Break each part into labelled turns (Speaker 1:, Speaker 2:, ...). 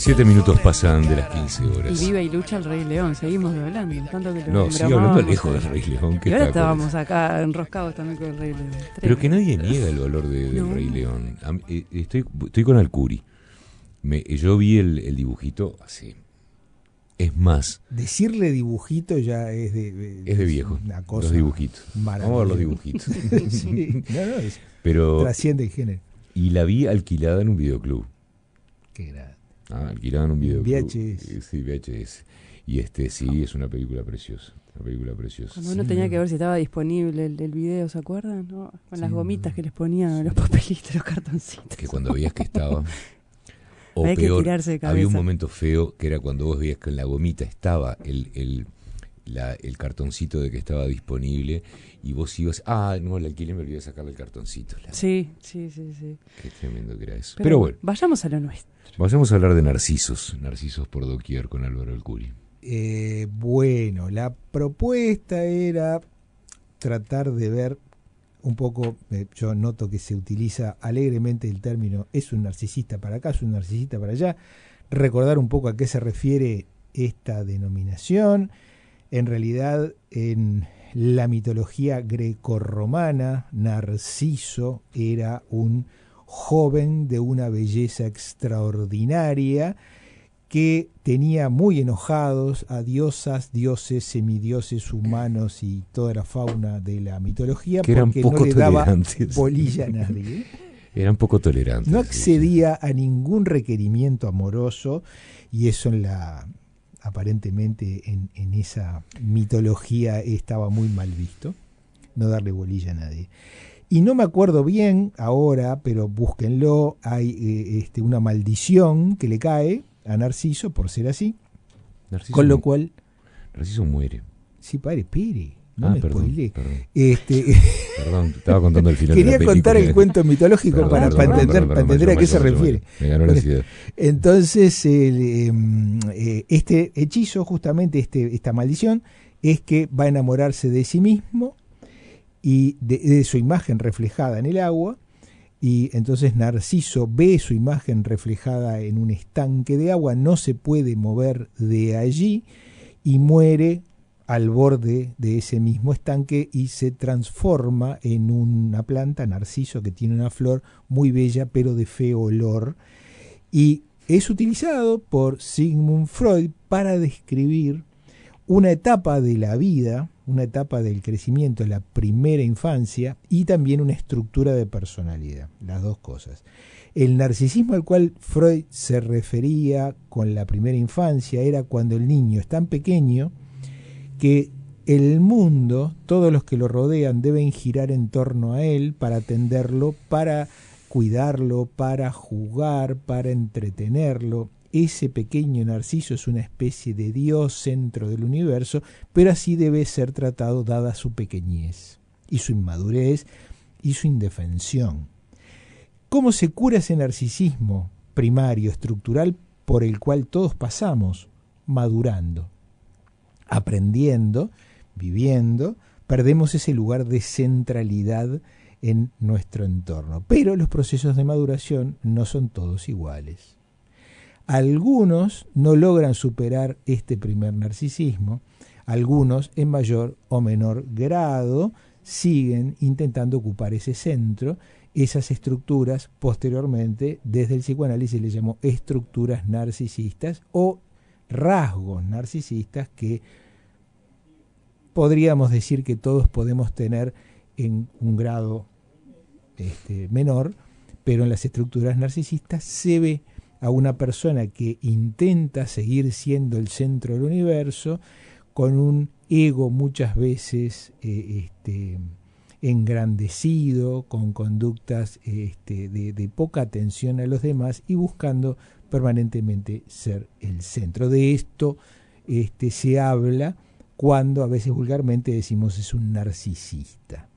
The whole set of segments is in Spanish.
Speaker 1: 7 minutos pasan de las 15 horas.
Speaker 2: Y vive y lucha el Rey León, seguimos hablando. Tanto que
Speaker 1: No, sigue hablando lejos del Rey León.
Speaker 2: Y ahora estábamos acá enroscados también con el Rey León.
Speaker 1: Pero que nadie niega el valor del Rey León. Estoy con Alcuri. Yo vi el dibujito así. Es más,
Speaker 3: decirle dibujito ya es
Speaker 1: de viejo.
Speaker 3: Una cosa,
Speaker 1: los dibujitos. Vamos a ver los dibujitos.
Speaker 3: Sí,
Speaker 1: pero
Speaker 3: trasciende el género.
Speaker 1: Y la vi alquilada en un videoclub.
Speaker 3: Qué grande.
Speaker 1: Alquilada en un videoclub.
Speaker 3: VHS.
Speaker 1: Sí, VHS. Y sí, es una película preciosa. Una película preciosa.
Speaker 2: Cuando uno tenía que ver si estaba disponible el video, ¿se acuerdan? ¿No? Con las gomitas que les ponían, los papelitos, los cartoncitos.
Speaker 1: Que cuando veías que estaba... O
Speaker 2: hay
Speaker 1: peor,
Speaker 2: que tirarse de cabeza.
Speaker 1: había un momento feo que era cuando vos veías que en la gomita estaba el cartoncito de que estaba disponible y vos ibas, no, la alquilé, me olvidé de sacarle el cartoncito.
Speaker 2: Sí.
Speaker 1: Qué tremendo que era eso.
Speaker 2: Pero
Speaker 1: bueno,
Speaker 2: vayamos a lo nuestro.
Speaker 1: Vamos a hablar de narcisos por doquier con Álvaro Alcuri.
Speaker 3: Bueno, la propuesta era tratar de ver un poco, yo noto que se utiliza alegremente el término es un narcisista para acá, es un narcisista para allá, recordar un poco a qué se refiere esta denominación. En realidad, en la mitología grecorromana, Narciso era un joven de una belleza extraordinaria que tenía muy enojados a diosas, dioses, semidioses, humanos y toda la fauna de la mitología
Speaker 1: que
Speaker 3: porque no le daba bolilla a nadie.
Speaker 1: Eran poco tolerantes.
Speaker 3: No accedía a ningún requerimiento amoroso y eso aparentemente en esa mitología estaba muy mal visto, no darle bolilla a nadie. Y no me acuerdo bien ahora, pero búsquenlo, hay una maldición que le cae a Narciso por ser así, Narciso, con lo cual...
Speaker 1: Narciso muere.
Speaker 3: Sí, padre, espere, no me spoilé.
Speaker 1: Perdón, estaba contando el final.
Speaker 3: Quería
Speaker 1: de la
Speaker 3: contar el cuento mitológico para entender a qué se refiere.
Speaker 1: Me ganó la ansiedad.
Speaker 3: Entonces, este hechizo, justamente esta maldición, es que va a enamorarse de sí mismo y de su imagen reflejada en el agua. Y entonces Narciso ve su imagen reflejada en un estanque de agua, no se puede mover de allí y muere al borde de ese mismo estanque y se transforma en una planta, Narciso, que tiene una flor muy bella pero de feo olor. Y es utilizado por Sigmund Freud para describir una etapa de la vida, una etapa del crecimiento, la primera infancia, y también una estructura de personalidad, las dos cosas. El narcisismo al cual Freud se refería con la primera infancia era cuando el niño es tan pequeño que el mundo, todos los que lo rodean, deben girar en torno a él para atenderlo, para cuidarlo, para jugar, para entretenerlo. Ese pequeño Narciso es una especie de Dios, centro del universo, pero así debe ser tratado dada su pequeñez y su inmadurez y su indefensión. ¿Cómo se cura ese narcisismo primario, estructural, por el cual todos pasamos? Madurando, aprendiendo, viviendo, perdemos ese lugar de centralidad en nuestro entorno. Pero los procesos de maduración no son todos iguales. Algunos no logran superar este primer narcisismo, algunos en mayor o menor grado siguen intentando ocupar ese centro, esas estructuras posteriormente desde el psicoanálisis le llamó estructuras narcisistas o rasgos narcisistas que podríamos decir que todos podemos tener en un grado menor, pero en las estructuras narcisistas se ve a una persona que intenta seguir siendo el centro del universo, con un ego muchas veces engrandecido, con conductas de poca atención a los demás y buscando permanentemente ser el centro. De esto se habla cuando a veces vulgarmente decimos es un narcisista.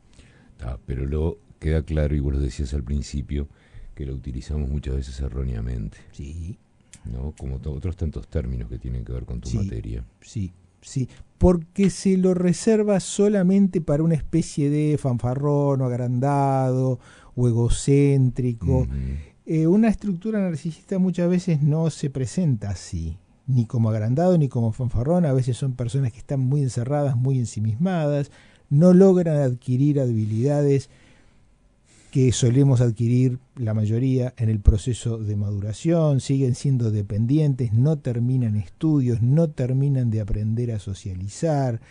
Speaker 1: Pero luego queda claro, y vos lo decías al principio, que lo utilizamos muchas veces erróneamente.
Speaker 3: Sí.
Speaker 1: ¿No? Como otros tantos términos que tienen que ver con tu materia.
Speaker 3: Sí, porque se lo reserva solamente para una especie de fanfarrón o agrandado o egocéntrico, Una estructura narcisista muchas veces no se presenta así, ni como agrandado ni como fanfarrón. A veces son personas que están muy encerradas, muy ensimismadas, no logran adquirir habilidades que solemos adquirir la mayoría en el proceso de maduración, siguen siendo dependientes, no terminan estudios, no terminan de aprender a socializar.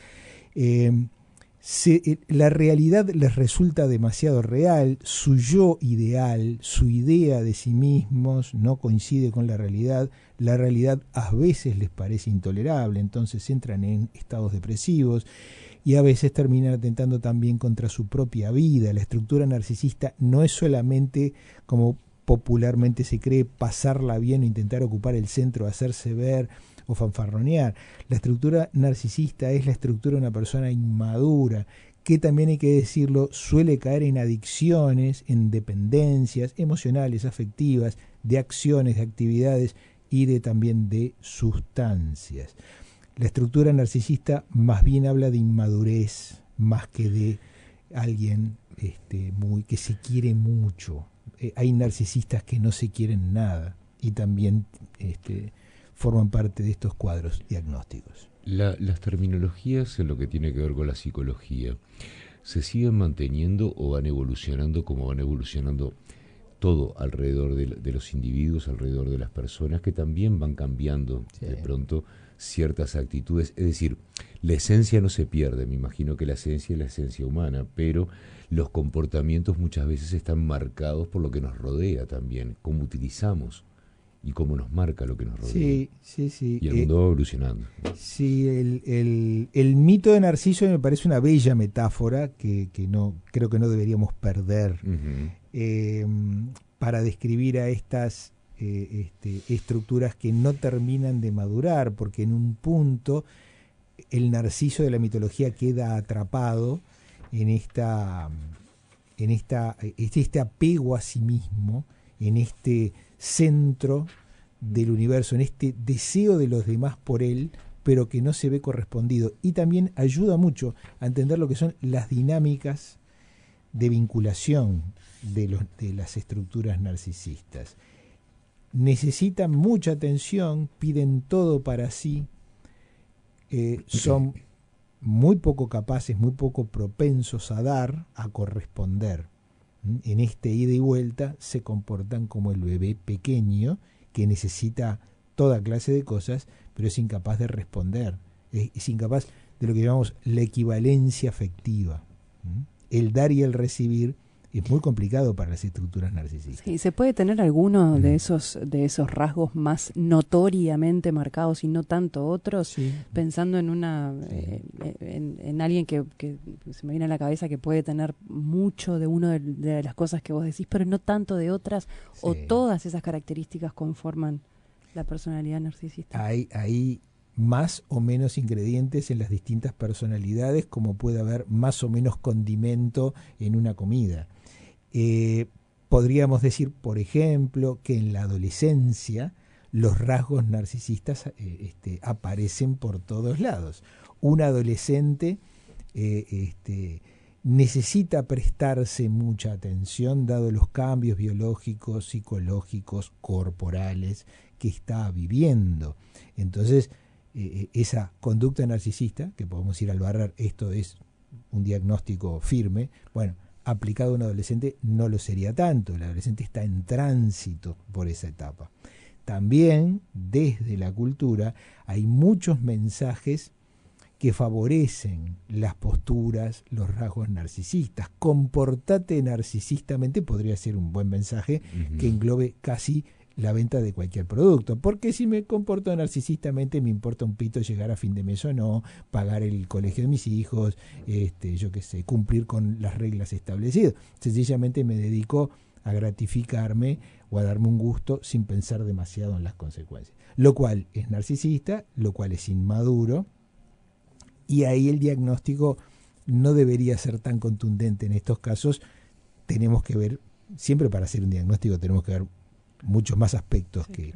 Speaker 3: La realidad les resulta demasiado real, su yo ideal, su idea de sí mismos no coincide con la realidad a veces les parece intolerable, entonces entran en estados depresivos y a veces terminan atentando también contra su propia vida. La estructura narcisista no es solamente, como popularmente se cree, pasarla bien o intentar ocupar el centro, hacerse ver o fanfarronear. La estructura narcisista es la estructura de una persona inmadura, que también hay que decirlo, suele caer en adicciones, en dependencias emocionales, afectivas, de acciones, de actividades y también de sustancias. La estructura narcisista más bien habla de inmadurez, más que de alguien que se quiere mucho. Hay narcisistas que no se quieren nada y también forman parte de estos cuadros diagnósticos.
Speaker 1: Las terminologías en lo que tiene que ver con la psicología, ¿se siguen manteniendo o van evolucionando como van evolucionando todo alrededor de los individuos, alrededor de las personas, que también van cambiando de pronto ciertas actitudes? Es decir, la esencia no se pierde, me imagino que la esencia es la esencia humana, pero los comportamientos muchas veces están marcados por lo que nos rodea también, cómo utilizamos y cómo nos marca lo que nos rodea.
Speaker 3: Sí.
Speaker 1: Y el mundo va evolucionando.
Speaker 3: Sí, el mito de Narciso me parece una bella metáfora que no creo que no deberíamos perder para describir a estas estructuras que no terminan de madurar, porque en un punto el Narciso de la mitología queda atrapado en este apego a sí mismo, en este centro del universo, en este deseo de los demás por él, pero que no se ve correspondido. Y también ayuda mucho a entender lo que son las dinámicas de vinculación de las estructuras narcisistas. Necesitan mucha atención, piden todo para sí, son muy poco capaces, muy poco propensos a dar, a corresponder. En este ida y vuelta se comportan como el bebé pequeño que necesita toda clase de cosas, pero es incapaz de responder, es incapaz de lo que llamamos la equivalencia afectiva. El dar y el recibir es muy complicado para las estructuras narcisistas.
Speaker 2: ¿Y se puede tener alguno de esos rasgos más notoriamente marcados y no tanto otros? Sí. Pensando en en alguien que se me viene a la cabeza que puede tener mucho de una de las cosas que vos decís, pero no tanto de otras, o todas esas características conforman la personalidad narcisista.
Speaker 3: Hay más o menos ingredientes en las distintas personalidades, como puede haber más o menos condimento en una comida. Podríamos decir, por ejemplo, que en la adolescencia los rasgos narcisistas aparecen por todos lados. Un adolescente necesita prestarse mucha atención dado los cambios biológicos, psicológicos, corporales que está viviendo. Entonces, esa conducta narcisista, que podemos ir al barrer, esto es un diagnóstico firme, bueno, aplicado a un adolescente no lo sería tanto, el adolescente está en tránsito por esa etapa. También desde la cultura hay muchos mensajes que favorecen las posturas, los rasgos narcisistas. Comportate narcisistamente podría ser un buen mensaje que englobe casi la venta de cualquier producto, porque si me comporto narcisistamente me importa un pito llegar a fin de mes o no, pagar el colegio de mis hijos, yo qué sé, cumplir con las reglas establecidas. Sencillamente me dedico a gratificarme o a darme un gusto sin pensar demasiado en las consecuencias, lo cual es narcisista, lo cual es inmaduro, y ahí el diagnóstico no debería ser tan contundente. En estos casos tenemos que ver, siempre para hacer un diagnóstico tenemos que ver muchos más aspectos que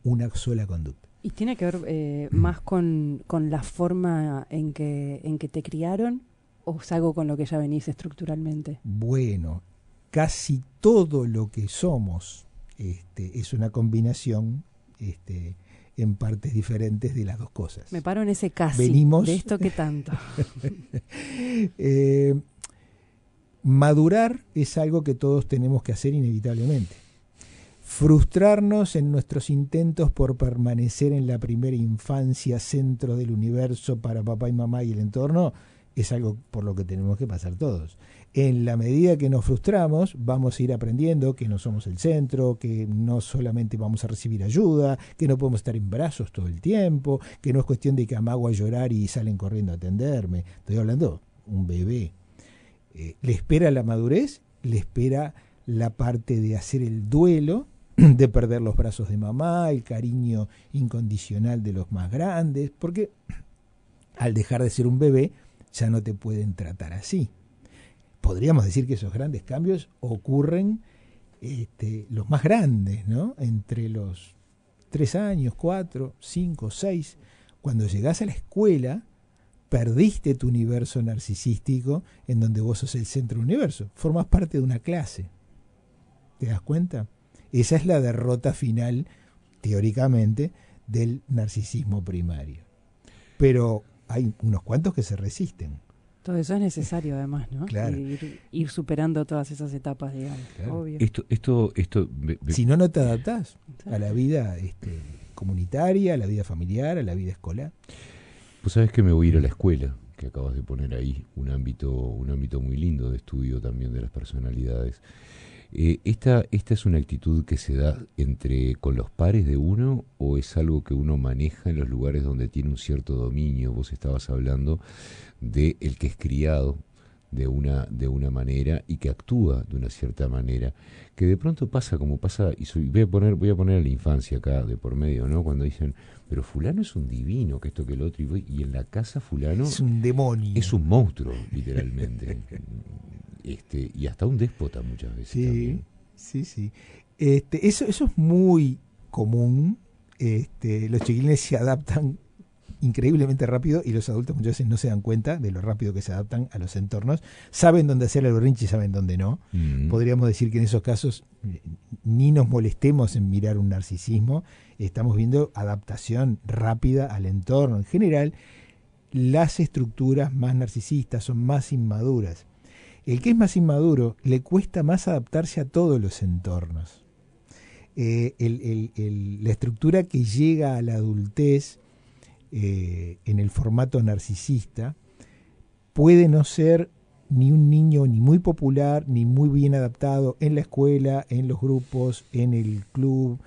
Speaker 3: una sola conducta.
Speaker 2: ¿Y tiene que ver más con la forma en que te criaron, o es algo con lo que ya venís estructuralmente?
Speaker 3: Bueno, casi todo lo que somos es una combinación en partes diferentes de las dos cosas.
Speaker 2: Me paro en ese casi,
Speaker 3: Venimos,
Speaker 2: de esto que tanto.
Speaker 3: Madurar es algo que todos tenemos que hacer inevitablemente. Frustrarnos en nuestros intentos por permanecer en la primera infancia, centro del universo para papá y mamá y el entorno, es algo por lo que tenemos que pasar todos. En la medida que nos frustramos, vamos a ir aprendiendo que no somos el centro, que no solamente vamos a recibir ayuda, que no podemos estar en brazos todo el tiempo, que no es cuestión de que amago a llorar y salen corriendo a atenderme. Estoy hablando de un bebé. Le espera la madurez, le espera la parte de hacer el duelo, de perder los brazos de mamá, el cariño incondicional de los más grandes, porque al dejar de ser un bebé ya no te pueden tratar así. Podríamos decir que esos grandes cambios ocurren los más grandes, ¿no? Entre los 3 años, 4, 5, 6. Cuando llegás a la escuela, perdiste tu universo narcisístico en donde vos sos el centro del universo. Formás parte de una clase. ¿Te das cuenta? Esa es la derrota final, teóricamente, del narcisismo primario. Pero hay unos cuantos que se resisten.
Speaker 2: Todo eso es necesario, además, ¿no?
Speaker 3: Claro.
Speaker 2: Ir superando todas esas etapas, digamos.
Speaker 3: Claro.
Speaker 2: Obvio.
Speaker 3: Si no, no te adaptás a la vida comunitaria, a la vida familiar, a la vida escolar.
Speaker 1: Pues sabes que me voy a ir a la escuela, que acabas de poner ahí, un ámbito muy lindo de estudio también de las personalidades. ¿Esta es una actitud que se da con los pares de uno o es algo que uno maneja en los lugares donde tiene un cierto dominio? Vos estabas hablando de el que es criado de una manera y que actúa de una cierta manera, que de pronto pasa como pasa, y voy a poner a la infancia acá de por medio, ¿no? Cuando dicen, pero fulano es un divino, que esto que el otro, y en la casa fulano
Speaker 3: es un demonio,
Speaker 1: es un monstruo, literalmente. Y hasta un déspota muchas veces.
Speaker 3: Sí,
Speaker 1: también.
Speaker 3: sí. Eso es muy común. Los chiquilines se adaptan increíblemente rápido y los adultos muchas veces no se dan cuenta de lo rápido que se adaptan a los entornos. Saben dónde hacer el berrinche y saben dónde no. Podríamos decir que en esos casos ni nos molestemos en mirar un narcisismo. Estamos viendo adaptación rápida al entorno. En general, las estructuras más narcisistas son más inmaduras. El que es más inmaduro le cuesta más adaptarse a todos los entornos. La estructura que llega a la adultez en el formato narcisista puede no ser ni un niño ni muy popular ni muy bien adaptado en la escuela, en los grupos, en el club.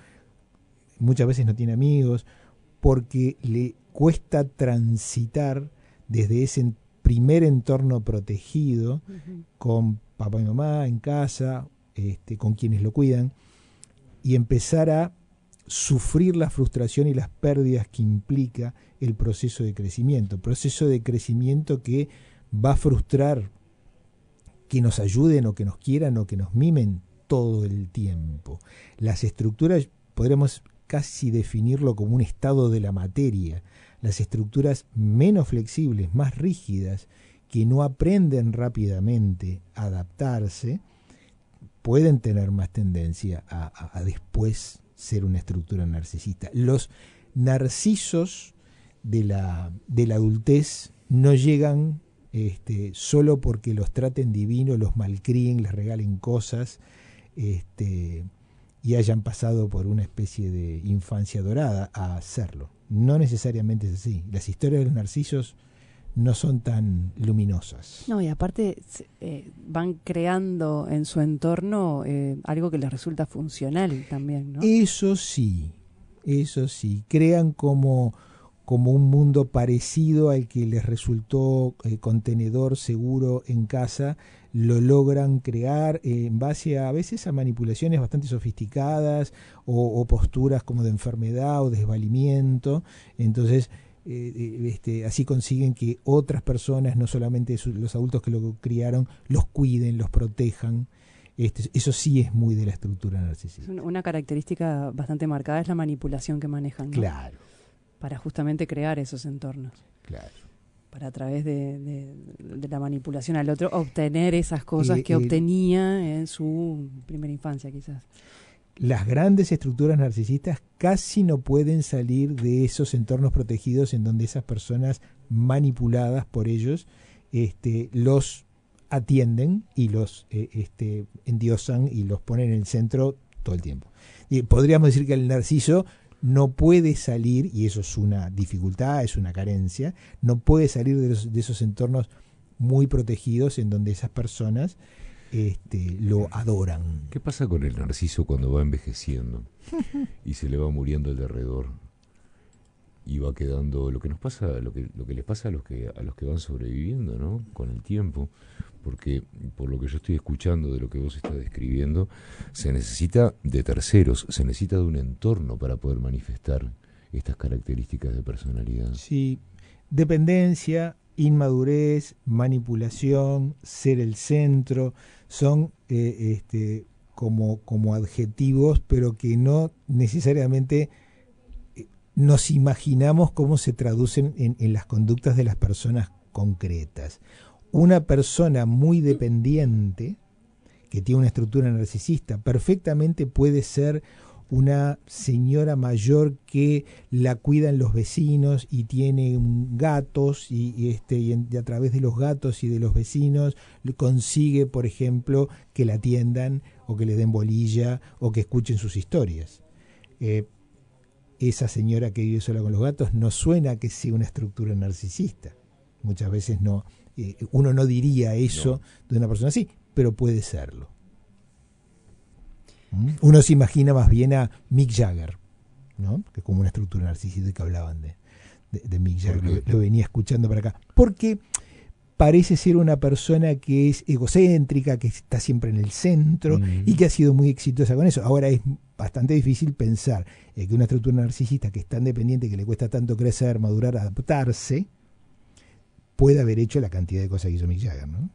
Speaker 3: Muchas veces no tiene amigos porque le cuesta transitar desde ese primer entorno protegido, con papá y mamá en casa, con quienes lo cuidan, y empezar a sufrir la frustración y las pérdidas que implica el proceso de crecimiento que va a frustrar que nos ayuden o que nos quieran o que nos mimen todo el tiempo. Las estructuras podremos casi definirlo como un estado de la materia. Las estructuras menos flexibles, más rígidas, que no aprenden rápidamente a adaptarse, pueden tener más tendencia a después ser una estructura narcisista. Los narcisos de la adultez no llegan solo porque los traten divino, los malcríen, les regalen cosas y hayan pasado por una especie de infancia dorada a hacerlo. No necesariamente es así. Las historias de los narcisos no son tan luminosas.
Speaker 2: No, y aparte van creando en su entorno algo que les resulta funcional también, ¿no?
Speaker 3: Eso sí. Crean como un mundo parecido al que les resultó contenedor seguro en casa, lo logran crear en base a veces a manipulaciones bastante sofisticadas o posturas como de enfermedad o desvalimiento. Entonces así consiguen que otras personas, no solamente los adultos que lo criaron, los cuiden, los protejan. Eso sí es muy de la estructura narcisista.
Speaker 2: Una característica bastante marcada es la manipulación que manejan, ¿no?
Speaker 3: Claro.
Speaker 2: Para justamente crear esos entornos.
Speaker 3: Claro.
Speaker 2: Para a través de la manipulación al otro obtener esas cosas que obtenía en su primera infancia, quizás.
Speaker 3: las grandes estructuras narcisistas casi no pueden salir de esos entornos protegidos en donde esas personas manipuladas por ellos los atienden y los endiosan y los ponen en el centro todo el tiempo. Y podríamos decir que el narciso no puede salir, y eso es una dificultad, es una carencia, no puede salir de esos entornos muy protegidos en donde esas personas lo adoran.
Speaker 1: ¿Qué pasa con el narciso cuando va envejeciendo y se le va muriendo el derredor y va quedando lo que nos pasa, lo que les pasa a los que van sobreviviendo, ¿no? Con el tiempo, porque por lo que yo estoy escuchando de lo que vos estás describiendo, se necesita de terceros, se necesita de un entorno para poder manifestar estas características de personalidad.
Speaker 3: Sí, dependencia, inmadurez, manipulación, ser el centro, son como adjetivos, pero que no necesariamente nos imaginamos cómo se traducen en las conductas de las personas concretas. Una persona muy dependiente, que tiene una estructura narcisista, perfectamente puede ser una señora mayor que la cuidan los vecinos y tiene gatos y a través de los gatos y de los vecinos consigue, por ejemplo, que la atiendan o que le den bolilla o que escuchen sus historias. Esa señora que vive sola con los gatos no suena que sea una estructura narcisista. Muchas veces no, uno no diría eso de una persona así, pero puede serlo. Uno se imagina más bien a Mick Jagger, ¿no? Que es como una estructura narcisista, que hablaban de Mick Jagger, lo venía escuchando para acá. Porque parece ser una persona que es egocéntrica, que está siempre en el centro y que ha sido muy exitosa con eso. Ahora es bastante difícil pensar que una estructura narcisista que es tan dependiente, que le cuesta tanto crecer, madurar, adaptarse, puede haber hecho la cantidad de cosas que hizo Mick Jagger, ¿no?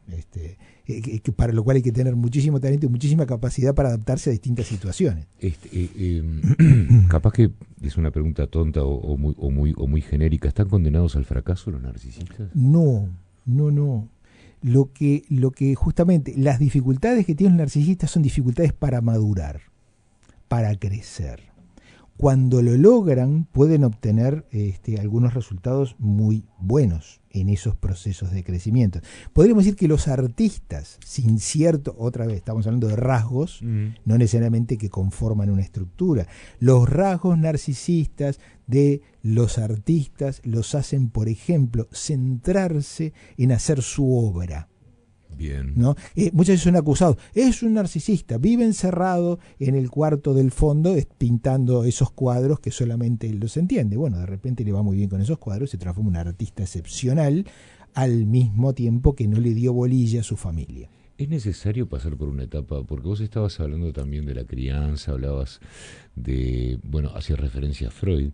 Speaker 3: Para lo cual hay que tener muchísimo talento y muchísima capacidad para adaptarse a distintas situaciones.
Speaker 1: Capaz que es una pregunta tonta o muy genérica. ¿Están condenados al fracaso los narcisistas?
Speaker 3: No. Lo que justamente las dificultades que tienen los narcisistas son dificultades para madurar, para crecer. Cuando lo logran, pueden obtener algunos resultados muy buenos en esos procesos de crecimiento. Podríamos decir que los artistas, sin cierto, otra vez estamos hablando de rasgos, no necesariamente que conforman una estructura. Los rasgos narcisistas de los artistas los hacen, por ejemplo, centrarse en hacer su obra.
Speaker 1: Bien.
Speaker 3: ¿No? Muchas veces son acusados, es un narcisista, vive encerrado en el cuarto del fondo pintando esos cuadros que solamente él los entiende. Bueno, de repente le va muy bien con esos cuadros, se transforma en un artista excepcional al mismo tiempo que no le dio bolilla a su familia.
Speaker 1: ¿Es necesario pasar por una etapa? Porque vos estabas hablando también de la crianza, hablabas de, hacías referencia a Freud.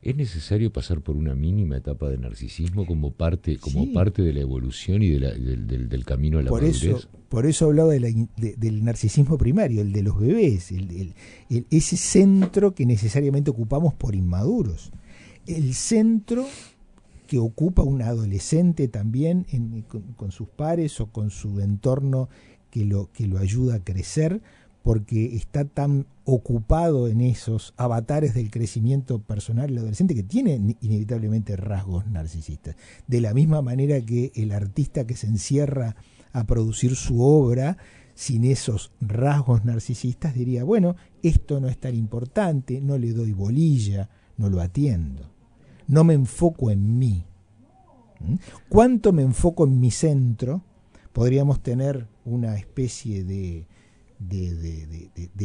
Speaker 1: ¿Es necesario pasar por una mínima etapa de narcisismo como parte de la evolución y del camino a la madurez?
Speaker 3: Por eso hablaba del narcisismo primario, el de los bebés, ese centro que necesariamente ocupamos por inmaduros. El centro que ocupa un adolescente también con sus pares o con su entorno que lo ayuda a crecer, porque está tan ocupado en esos avatares del crecimiento personal del adolescente que tiene inevitablemente rasgos narcisistas. De la misma manera que el artista que se encierra a producir su obra sin esos rasgos narcisistas diría, bueno, esto no es tan importante, no le doy bolilla, no lo atiendo, no me enfoco en mí. ¿Cuánto me enfoco en mi centro? Podríamos tener una especie de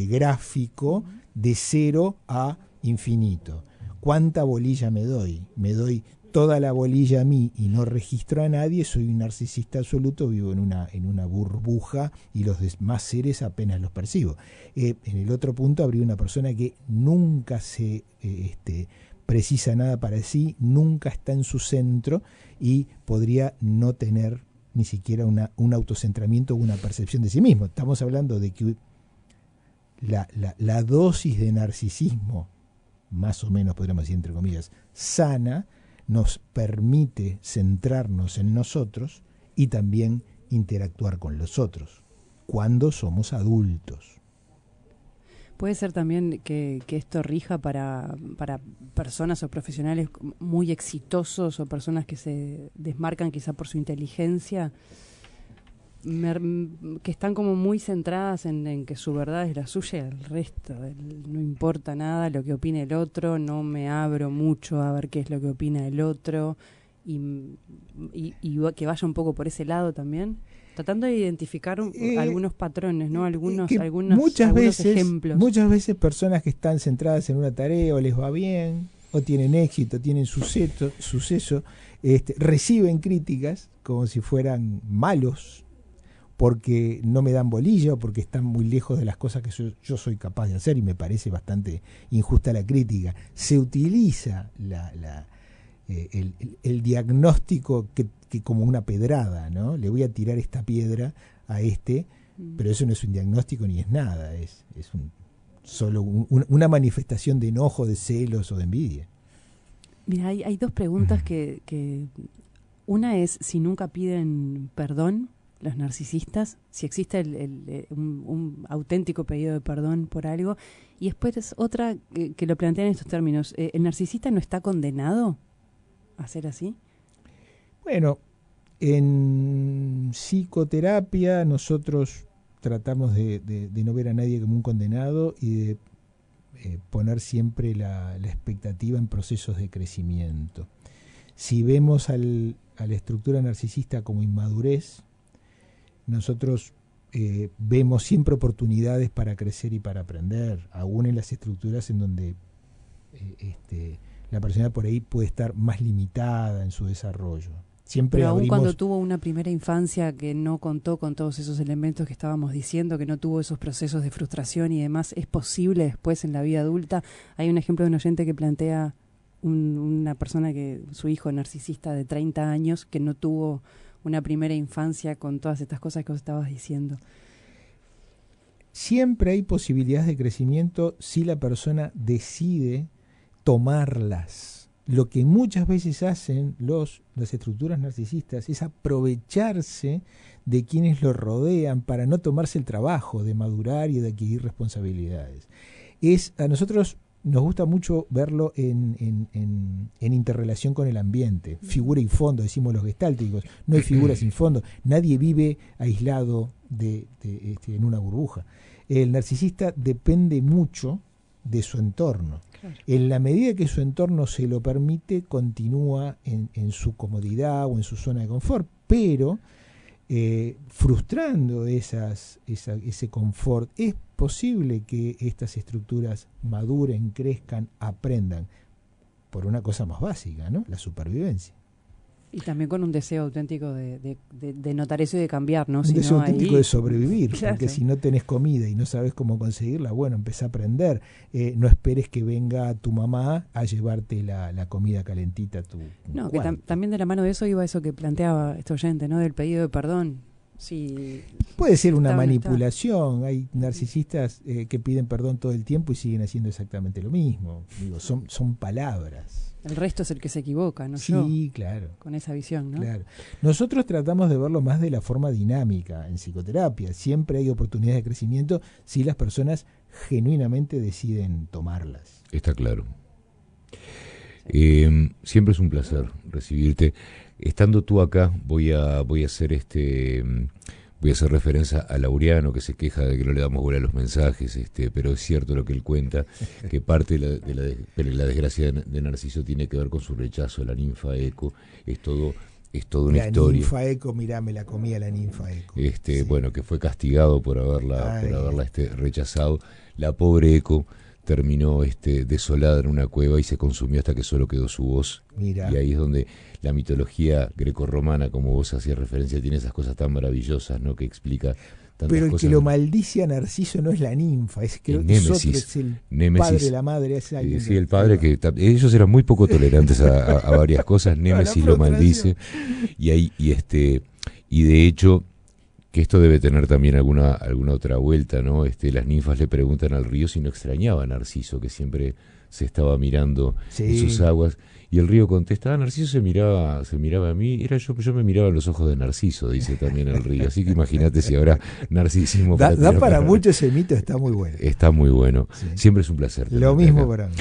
Speaker 3: gráfico de 0 a infinito. ¿Cuánta bolilla me doy? ¿Me doy toda la bolilla a mí y no registro a nadie? Soy un narcisista absoluto, vivo en una burbuja y los demás seres apenas los percibo. En el otro punto habría una persona que nunca se precisa nada para sí, nunca está en su centro y podría no tener ni siquiera un autocentramiento o una percepción de sí mismo. Estamos hablando de que la dosis de narcisismo, más o menos podríamos decir entre comillas, sana, nos permite centrarnos en nosotros y también interactuar con los otros, cuando somos adultos.
Speaker 2: Puede ser también que esto rija para personas o profesionales muy exitosos o personas que se desmarcan quizá por su inteligencia, que están como muy centradas en que su verdad es la suya y el resto. No importa nada lo que opine el otro, no me abro mucho a ver qué es lo que opina el otro y que vaya un poco por ese lado también. Tratando de identificar algunos patrones, ¿no? Algunos ejemplos.
Speaker 3: Muchas veces personas que están centradas en una tarea o les va bien, o tienen éxito, tienen suceso, reciben críticas como si fueran malos, porque no me dan bolilla o porque están muy lejos de las cosas que yo soy capaz de hacer, y me parece bastante injusta la crítica. Se utiliza el diagnóstico que como una pedrada, ¿no? Le voy a tirar esta piedra a pero eso no es un diagnóstico ni es nada, es solo una manifestación de enojo, de celos o de envidia.
Speaker 2: Mira, hay dos preguntas que una es si nunca piden perdón los narcisistas, si existe un auténtico pedido de perdón por algo, y después es otra que lo plantea en estos términos. ¿El narcisista no está condenado a ser así?
Speaker 3: Bueno, en psicoterapia nosotros tratamos de no ver a nadie como un condenado y de poner siempre la expectativa en procesos de crecimiento. Si vemos a la estructura narcisista como inmadurez, nosotros vemos siempre oportunidades para crecer y para aprender, aún en las estructuras en donde la persona por ahí puede estar más limitada en su desarrollo.
Speaker 2: Pero aún cuando tuvo una primera infancia que no contó con todos esos elementos que estábamos diciendo, que no tuvo esos procesos de frustración y demás, ¿es posible después en la vida adulta? Hay un ejemplo de un oyente que plantea una persona que su hijo narcisista de 30 años que no tuvo una primera infancia con todas estas cosas que vos estabas diciendo.
Speaker 3: Siempre hay posibilidades de crecimiento si la persona decide tomarlas. Lo que muchas veces hacen las estructuras narcisistas es aprovecharse de quienes lo rodean para no tomarse el trabajo de madurar y de adquirir responsabilidades. A nosotros nos gusta mucho verlo en interrelación con el ambiente, figura y fondo, decimos los gestálticos, no hay figura sin fondo, nadie vive aislado en una burbuja. El narcisista depende mucho de su entorno. Claro. En la medida que su entorno se lo permite, continúa en su comodidad o en su zona de confort, pero frustrando ese confort, es posible que estas estructuras maduren, crezcan, aprendan por una cosa más básica, ¿no? La supervivencia.
Speaker 2: Y también con un deseo auténtico de notar eso y de cambiar, ¿no?
Speaker 3: Un deseo auténtico de sobrevivir, claro. Porque si no tenés comida y no sabes cómo conseguirla, bueno, empezá a aprender. No esperes que venga tu mamá a llevarte la comida calentita a tu
Speaker 2: No, que también de la mano de eso iba eso que planteaba este oyente, ¿no? Del pedido de perdón. Sí,
Speaker 3: puede ser una manipulación. Hay narcisistas que piden perdón todo el tiempo y siguen haciendo exactamente lo mismo. Digo, son palabras.
Speaker 2: El resto es el que se equivoca, ¿no?
Speaker 3: Sí, claro.
Speaker 2: Con esa visión, ¿no?
Speaker 3: Claro. Nosotros tratamos de verlo más de la forma dinámica en psicoterapia. Siempre hay oportunidades de crecimiento si las personas genuinamente deciden tomarlas.
Speaker 1: Está claro. Siempre es un placer recibirte. Estando tú acá, voy a hacer referencia a Laureano, que se queja de que no le damos bola a los mensajes, pero es cierto lo que él cuenta, que parte de la desgracia de Narciso tiene que ver con su rechazo a la ninfa Eco. Es todo una historia.
Speaker 3: La ninfa Eco, mirá, me la comía la ninfa Eco.
Speaker 1: Sí. Bueno, que fue castigado por haberla rechazado. La pobre Eco terminó desolada en una cueva y se consumió hasta que solo quedó su voz.
Speaker 3: Mirá.
Speaker 1: Y ahí es donde la mitología grecorromana, como vos hacías referencia, tiene esas cosas tan maravillosas, ¿no? Que explica tantas
Speaker 3: Pero el
Speaker 1: cosas.
Speaker 3: Que lo maldice a Narciso no es la ninfa, es que
Speaker 1: Némesis,
Speaker 3: es el
Speaker 1: Némesis,
Speaker 3: padre, la madre. Es alguien
Speaker 1: sí, el padre, que ellos eran muy poco tolerantes a varias cosas. Némesis lo maldice y de hecho que esto debe tener también alguna otra vuelta, ¿no? Las ninfas le preguntan al río si no extrañaba a Narciso, que siempre se estaba mirando
Speaker 3: Sí.
Speaker 1: en sus aguas. Y el río contesta, Narciso se miraba a mí, yo me miraba en los ojos de Narciso, dice también el río. Así que imagínate si habrá narcisismo.
Speaker 3: Da para
Speaker 1: tirar
Speaker 3: mucho ese mito, está muy bueno.
Speaker 1: Está muy bueno.
Speaker 3: Sí.
Speaker 1: Siempre es un placer.
Speaker 3: Lo
Speaker 1: tenerte
Speaker 3: mismo
Speaker 1: acá.
Speaker 3: para mí.